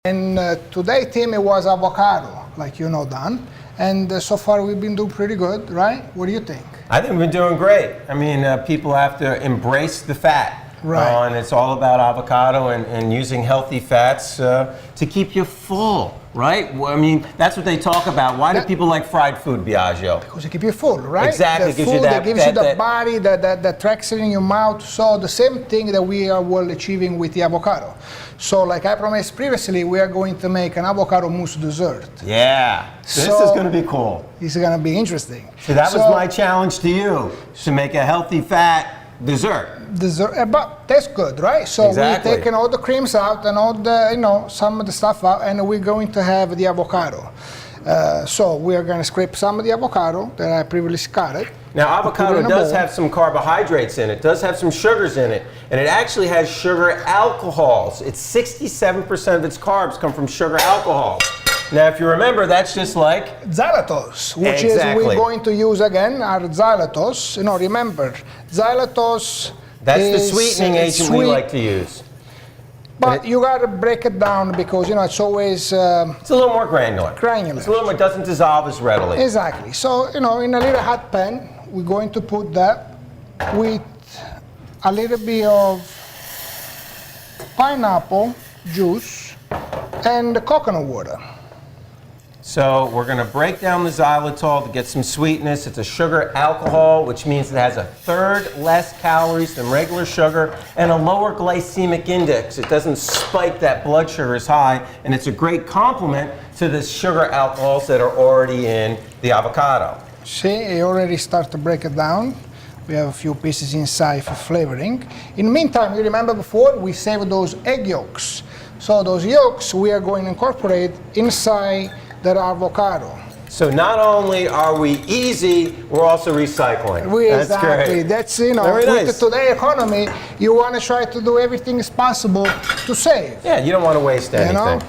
And today theme it was avocado, like you know, Dan. And so far we've been doing pretty good, right? What do you think? I think we've been doing great. I mean, people have to embrace the fat. Right. And it's all about avocado and using healthy fats to keep you full, right? I mean, that's what they talk about. Why do people like fried food, Biagio? Because it keeps you full, right? Exactly. The food that gives you the body, that tracks it in your mouth. So the same thing that we are well achieving with the avocado. So like I promised previously, we are going to make an avocado mousse dessert. Yeah. This is going to be cool. It's going to be interesting. So that was my challenge to you, to make a healthy fat dessert. But tastes good, right? So exactly. We're taking all the creams out and all the, some of the stuff out, and we're going to have the avocado. So we are going to scrape some of the avocado that I previously cut it. Now, avocado does have some carbohydrates in it, does have some sugars in it, and it actually has sugar alcohols. It's 67% of its carbs come from sugar alcohols. Now, if you remember, that's just like xylitol, which is we're going to use again our xylitol. Remember, xylitol. That's the sweetening agent we like to use. But you got to break it down because it's always. It's a little more granular. It's a little more. It doesn't dissolve as readily. Exactly. So in a little hot pan, we're going to put that with a little bit of pineapple juice and coconut water. So we're going to break down the xylitol to get some sweetness. It's a sugar alcohol, which means it has a third less calories than regular sugar and a lower glycemic index. It doesn't spike that blood sugar as high, and it's a great complement to the sugar alcohols that are already in the avocado. See, I already start to break it down. We have a few pieces inside for flavoring. In the meantime, you remember before we saved those egg yolks. So those yolks we are going to incorporate inside that avocado. So not only are we easy, we're also recycling. That's exactly. Great. That's Very with nice. the today economy, you want to try to do everything as possible to save. Yeah, you don't want to waste anything.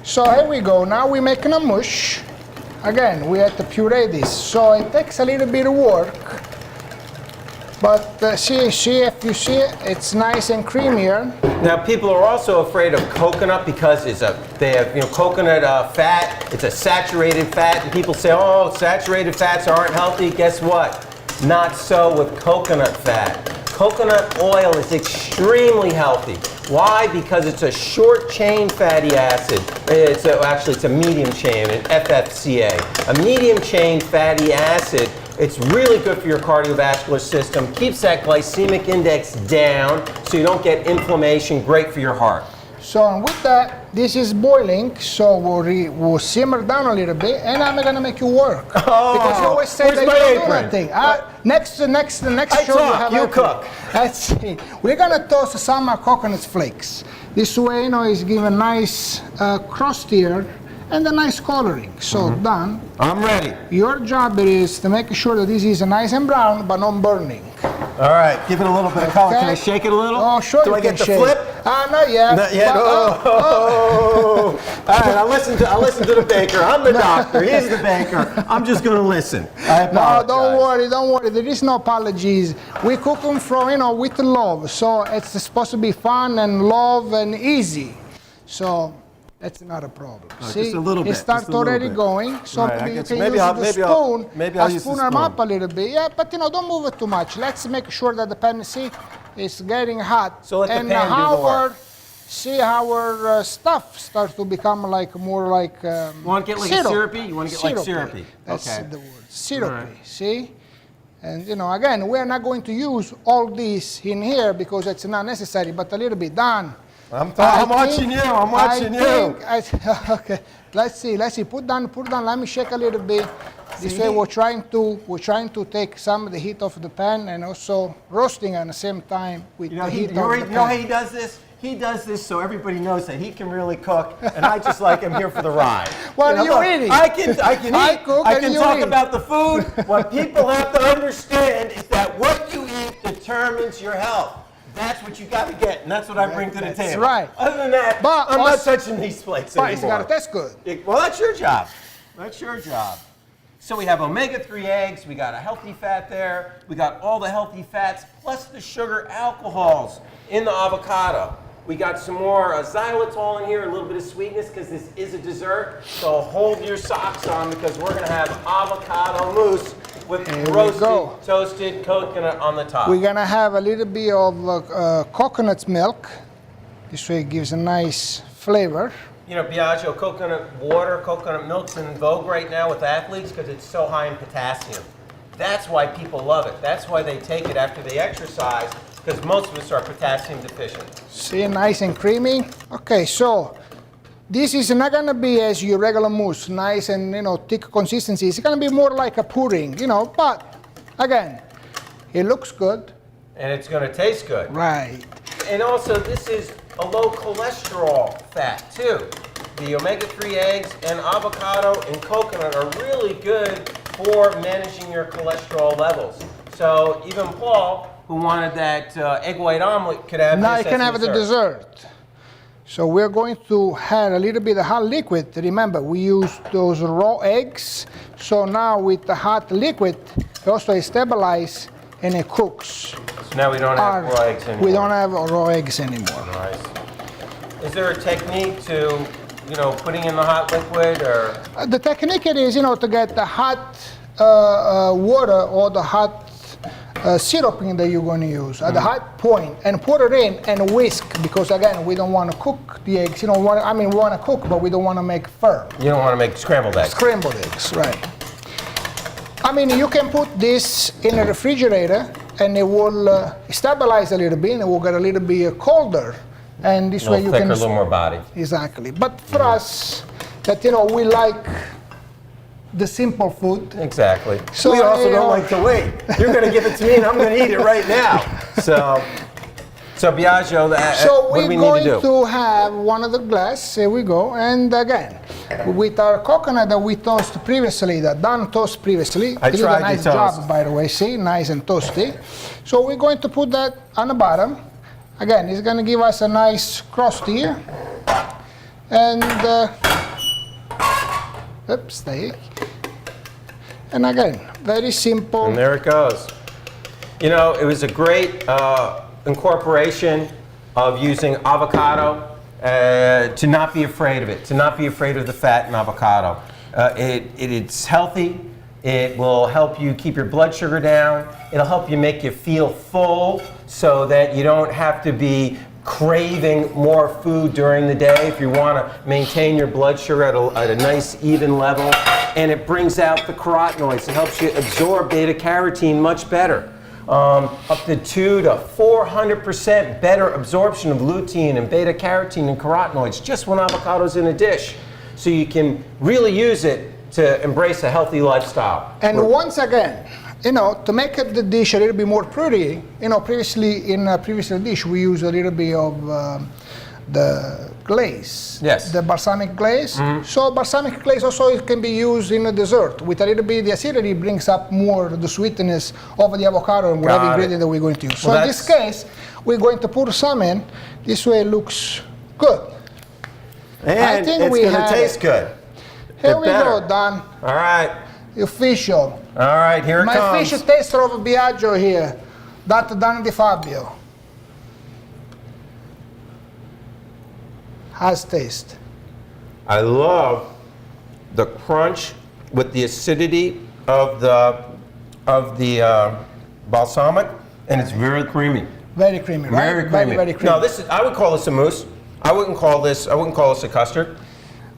So here we go. Now we're making a mush. Again, we have to puree this, so it takes a little bit of work. But see, if you see it, it's nice and creamier. Now, people are also afraid of coconut because they have coconut fat. It's a saturated fat, and people say, "Oh, saturated fats aren't healthy." Guess what? Not so with coconut fat. Coconut oil is extremely healthy. Why? Because it's a short chain fatty acid. Actually, it's a medium chain, an FFCA. A medium chain fatty acid. It's really good for your cardiovascular system, keeps that glycemic index down so you don't get inflammation, great for your heart. So with that, this is boiling, so we'll simmer down a little bit, and I'm going to make you work. Oh, because you always say that you don't do nothing. Next show you have you cook. Let's see. We're going to toast some coconut flakes. This way, it's giving a nice crust here and a nice coloring. So done. I'm ready. Your job is to make sure that this is nice and brown, but not burning. All right, give it a little bit of color. Can I shake it a little? Oh, sure. Do I get the flip? Not yet. Not yet. All right, I'll listen to the baker. I'm the doctor. He's the baker. I'm just going to listen. I apologize. No, don't worry. There is no apologies. We cook them from, with love. So it's supposed to be fun and love and easy. So that's not a problem. See, just a little bit. It starts already going. So maybe you can use the spoon. Maybe I'll use the spoon them up a little bit. Yeah, but don't move it too much. Let's make sure that the pan, is getting hot. So let the pan do the work. See how our stuff starts to become more like you want to get like syrupy? You want to get like syrupy? That's the word. Syrupy. See? And again, we're not going to use all this in here because it's not necessary, but a little bit done. I'm watching you. I'm watching you. Okay. Let's see. Put down. Let me shake a little bit. This way, we're trying to take some of the heat off the pan and also roasting at the same time with the heat of the pan. You know how he does this? He does this so everybody knows that he can really cook, and I just like him here for the ride. Well, you're eating. I can eat. I can talk eat. about the food. What people have to understand is that what you eat determines your health. That's what you got to get, and that's what I bring to the table. That's right. Other than that, I'm not touching these plates anymore. But it's got to taste good. Well, that's your job. That's your job. So we have omega-3 eggs, we got a healthy fat there, we got all the healthy fats, plus the sugar alcohols in the avocado. We got some more xylitol in here, a little bit of sweetness because this is a dessert. So hold your socks on because we're going to have avocado mousse with roasted, toasted coconut on the top. We're gonna have a little bit of coconut milk. This way it gives a nice flavor. You know, Biagio, coconut water, coconut milk's in vogue right now with athletes because it's so high in potassium. That's why people love it. That's why they take it after they exercise, because most of us are potassium deficient. See, nice and creamy. Okay, so this is not gonna be as your regular mousse, nice and thick consistency. It's gonna be more like a pudding, but again, it looks good. And it's gonna taste good. Right. And also, this is a low cholesterol fat too. The omega-3 eggs and avocado and coconut are really good for managing your cholesterol levels. So even Paul, who wanted that egg white omelet, could have now this you can as have the dessert. So we're going to add a little bit of hot liquid. Remember, we used those raw eggs. So now with the hot liquid, it also stabilizes and it cooks. So now we don't have raw eggs anymore. We don't have raw eggs anymore. Nice. Is there a technique to, putting in the hot liquid, or? The technique is, to get the hot water or the hot syruping that you're going to use at the hot point and put it in and whisk, because again, we don't want to cook the eggs. We want to cook, but we don't want to make firm. You don't want to make scrambled eggs. Scrambled eggs, right. You can put this in a refrigerator and it will stabilize a little bit and it will get a little bit colder. And this way you thicker, can... a little more body. Exactly. But for us, that, we like the simple food. Exactly. So we also don't like to wait. You're going to give it to me and I'm going to eat it right now. So Biagio, what do we need to do? So we're going to have one of the glass. Here we go. And again, with our coconut that we toasted previously, that Don toasted previously. I tried a nice to toast. job, by the way. See, nice and toasty. So we're going to put that on the bottom. Again, it's going to give us a nice crust here. And, oops, there. And again, very simple. And there it goes. It was a great incorporation of using avocado, to not be afraid of it, to not be afraid of the fat in avocado. It's healthy. It will help you keep your blood sugar down. It'll help you make you feel full so that you don't have to be craving more food during the day if you want to maintain your blood sugar at a nice even level. And it brings out the carotenoids. It helps you absorb beta carotene much better. Up to 200 to 400% better absorption of lutein and beta carotene and carotenoids just when avocado's in a dish. So you can really use it to embrace a healthy lifestyle. And once again, to make the dish a little bit more pretty, previously in a previous dish we used a little bit of the glaze. Yes. The balsamic glaze. Mm-hmm. So balsamic glaze also it can be used in a dessert. With a little bit, the acidity brings up more the sweetness of the avocado and whatever ingredient that we're going to use. So in this case, we're going to put some in. This way it looks good. And I think it's going to taste good. Here we go, Don. All right. Official. All right, here it comes. My official taster of Biagio here, Dr. Don Di Fabio. How's taste? I love the crunch with the acidity of the balsamic, and it's very creamy. Very creamy, right? Very creamy. Very creamy. No, I would call this a mousse. I wouldn't call this a custard.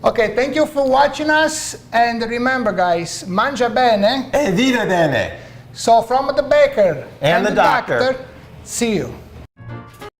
Okay, thank you for watching us, and remember, guys, mangia bene E viva bene. So from the baker and the doctor, see you.